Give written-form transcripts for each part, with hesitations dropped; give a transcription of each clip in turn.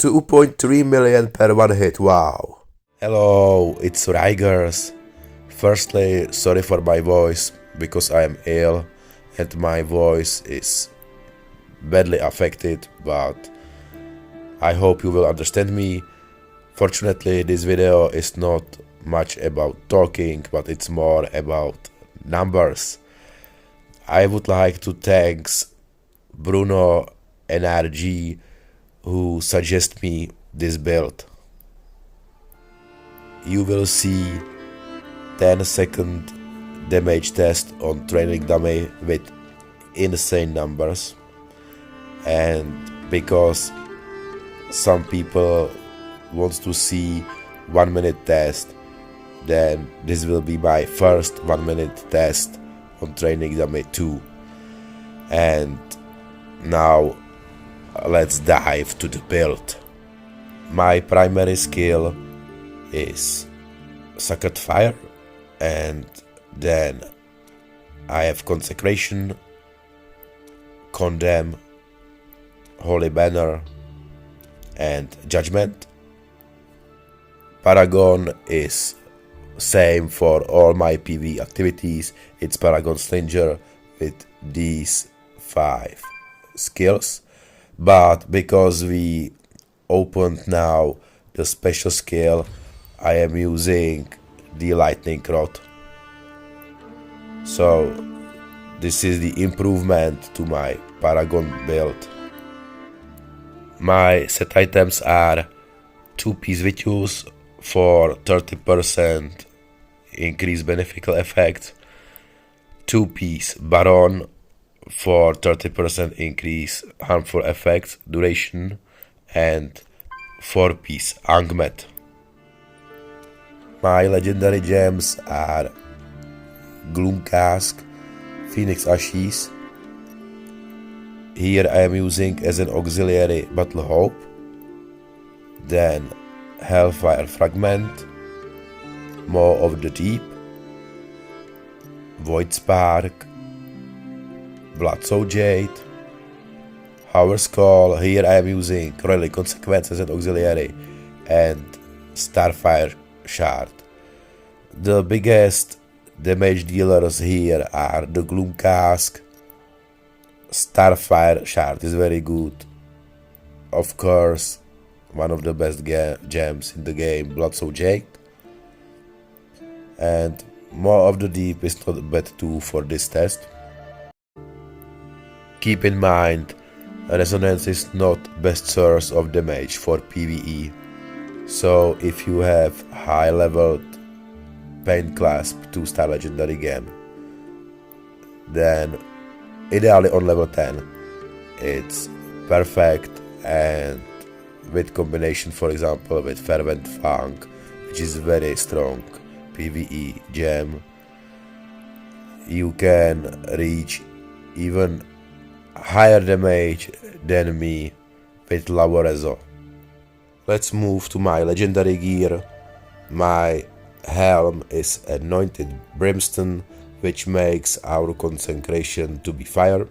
2.3 million per one hit, wow. Hello, it's Rigers. Firstly, sorry for my voice, because I am ill and my voice is badly affected, but I hope you will understand me. Fortunately, this video is not much about talking, but it's more about numbers. I would like to thank Bruno NRG who suggest me this build. You will see 10-second damage test on training dummy with insane numbers, and because some people want to see 1 minute test, then this will be my first 1 minute test on training dummy 2. And now let's dive to the build. My primary skill is Sacred Fire, and then I have Consecration, Condemn, Holy Banner, and Judgment. Paragon is same for all my PvE activities. It's Paragon Slinger with these 5 skills, but because we opened now the special skill, I am using the Lightning Rod. So this is the improvement to my Paragon build. My set items are 2-piece Vitius for 30% increased beneficial effect, 2-piece Baron for 30% increase harmful effects duration, and 4-piece Angmet. My legendary gems are Gloom Cask, Phoenix Ashes. Here I am using as an auxiliary Battle Hope, then Hellfire Fragment, Maw of the Deep, Void Spark, Bloodsoul Jade, Hour's Call. Here I am using Royal Consequence as an auxiliary, and Starfire Shard. The biggest damage dealers here are the Gloom Cask. Starfire Shard is very good. Of course, one of the best gems in the game, Bloodsoul Jade. And Maw of the Deep is not a bad tool for this test. Keep in mind, Resonance is not best source of damage for PvE. So if you have high leveled Pain Clasp 2-star legendary gem, then ideally on level 10 it's perfect, and with combination, for example, with Fervent Fang, which is very strong PvE gem, you can reach even higher damage than me with lower reso. Let's move to my legendary gear. My helm is Anointed Brimstone, which makes our consecration to be fire.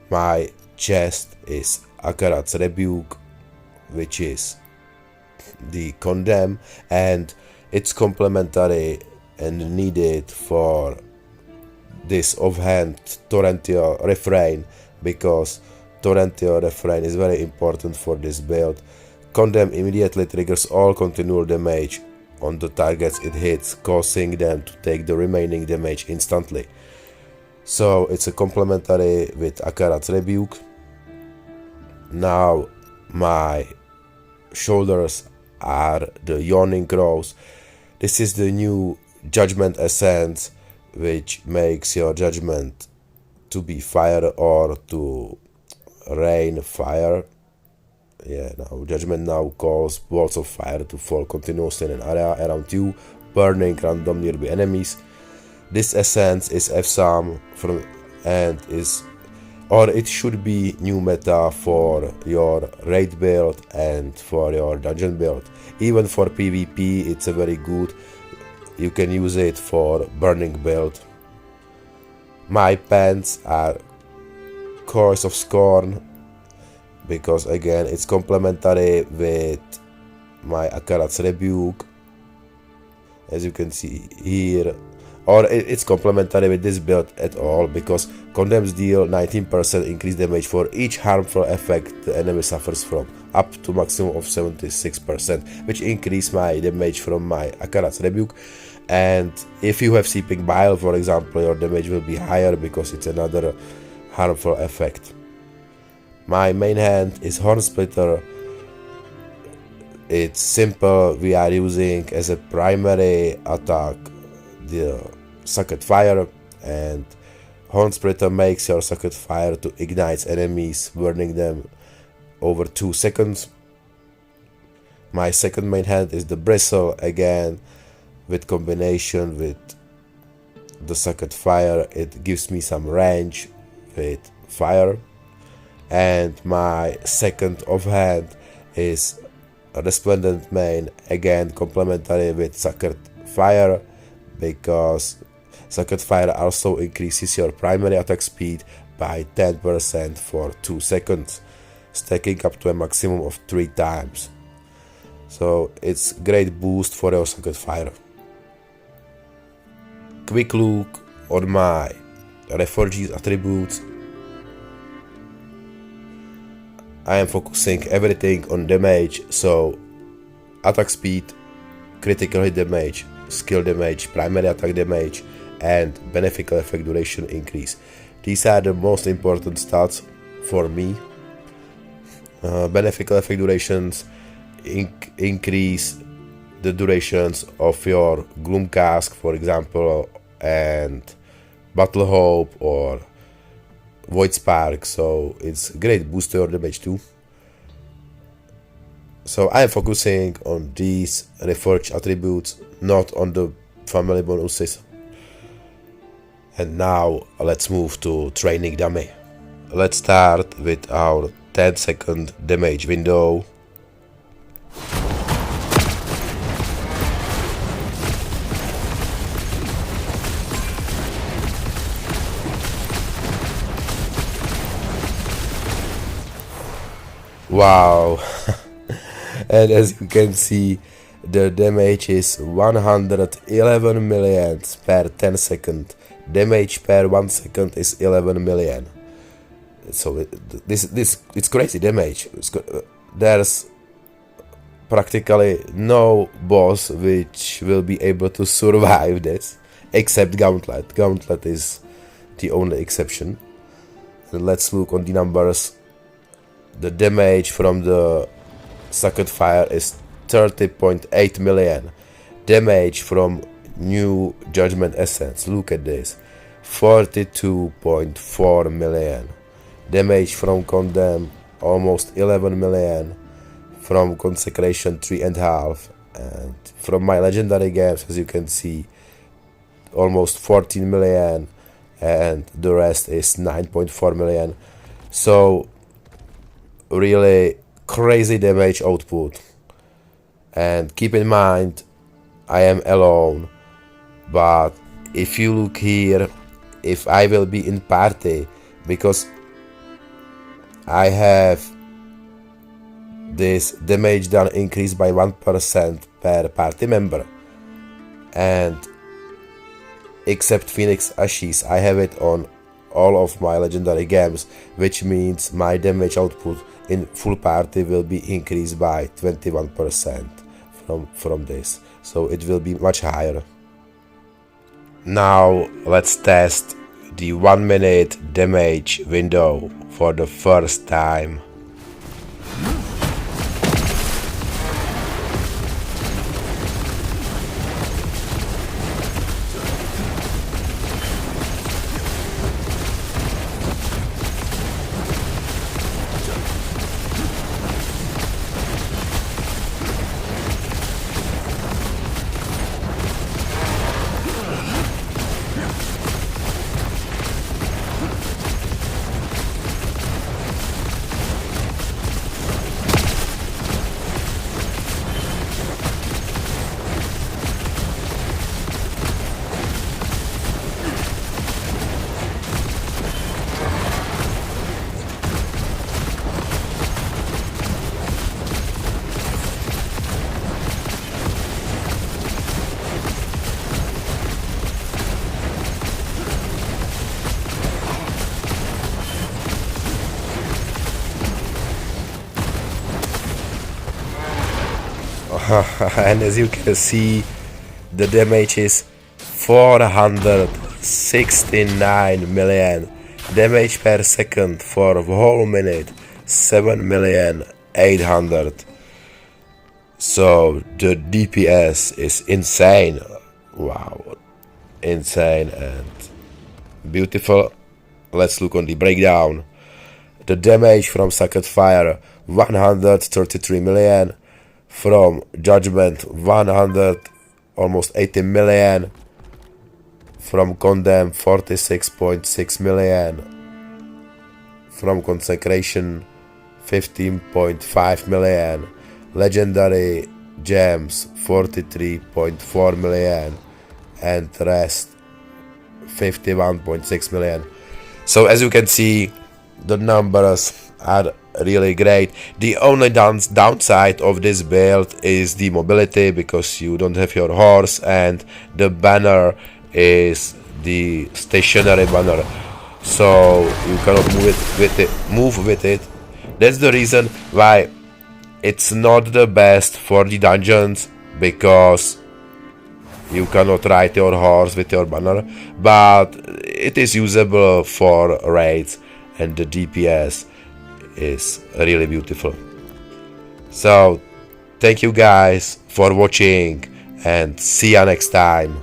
My chest is Akarat's Rebuke, which is the Condemn, and it's complementary and needed for this offhand Torrential Refrain, because Torrential Refrain is very important for this build. Condemn immediately triggers all continual damage on the targets it hits, causing them to take the remaining damage instantly. So it's a complementary with Akarat's Rebuke. Now my shoulders are the Yawning Crows. This is the new Judgment Essence, which makes your judgment to be fire or to rain fire. Yeah, now Judgment now calls balls of fire to fall continuously in an area around you, burning random nearby enemies. This essence is FSAM from and is, or it should be new meta for your raid build and for your dungeon build. Even for PvP it's a very good. You can use it for burning build. My pants are Curse of Scorn. because again it's complementary with my Akarat's Rebuke, as you can see here, or it's complementary with this build at all, because Condemns deal 19% increased damage for each harmful effect the enemy suffers from, up to maximum of 76%, which increase my damage from my Akarat's Rebuke. And if you have Seeping Bile, for example, your damage will be higher because it's another harmful effect. My main hand is Horn Splitter. It's simple. We are using as a primary attack the Socket Fire, and Horn Splitter makes your Socket Fire to ignite enemies, burning them over 2 seconds. My second main hand is the Bristle, again with combination with the Socket Fire, it gives me some range with fire. And my second offhand is a Resplendent main, again complementary with Socket Fire, because Socket Fire also increases your primary attack speed by 10% for 2 seconds, stacking up to a maximum of 3 times. So it's great boost for your Socket Fire. Quick look on my reforges attributes. I am focusing everything on damage, so attack speed, critical hit damage, skill damage, primary attack damage, and beneficial effect duration increase. These are the most important stats for me. Beneficial effect durations increase the durations of your Gloom Cask, for example, and Battle Hope or Void Spark, so it's great boost to your damage too. So I am focusing on these reforged attributes, not on the family bonuses. And now let's move to training dummy. Let's start with our 10-second damage window. Wow. And as you can see, the damage is 111 million per 10 second. Damage per 1 second is 11 million. So it's crazy damage. There's practically no boss which will be able to survive this, except Gauntlet. Gauntlet is the only exception. And let's look on the numbers. The damage from the Socket Fire is 30.8 million. Damage from new Judgment Essence, look at this, 42.4 million. Damage from Condemn, almost 11 million. From Consecration, 3.5. And from my legendary games, as you can see, almost 14 million. And the rest is 9.4 million. So really crazy damage output. And keep in mind, I am alone, but if you look here, if I will be in party, because I have this damage done increased by 1% per party member, and except Phoenix Ashes, I have it on all of my legendary games, which means my damage output in full party will be increased by 21% from this, so it will be much higher. Now let's test the 1 minute damage window for the first time. And as you can see, the damage is 469 million. Damage per second for a whole minute, 7,800,000. So the DPS is insane. Wow, insane and beautiful. Let's look on the breakdown. The damage from Sacred Fire, 133 million. From Judgment, 100, almost 80 million. From Condemn, 46.6 million. From Consecration, 15.5 million. Legendary Gems, 43.4 million. And rest, 51.6 million. So as you can see, the numbers are really great. The only downside of this build is the mobility, because you don't have your horse, and the banner is the stationary banner, so you cannot move with it. That's the reason why it's not the best for the dungeons, because you cannot ride your horse with your banner, but it is usable for raids, and the DPS is really beautiful. So thank you guys for watching, and see ya next time.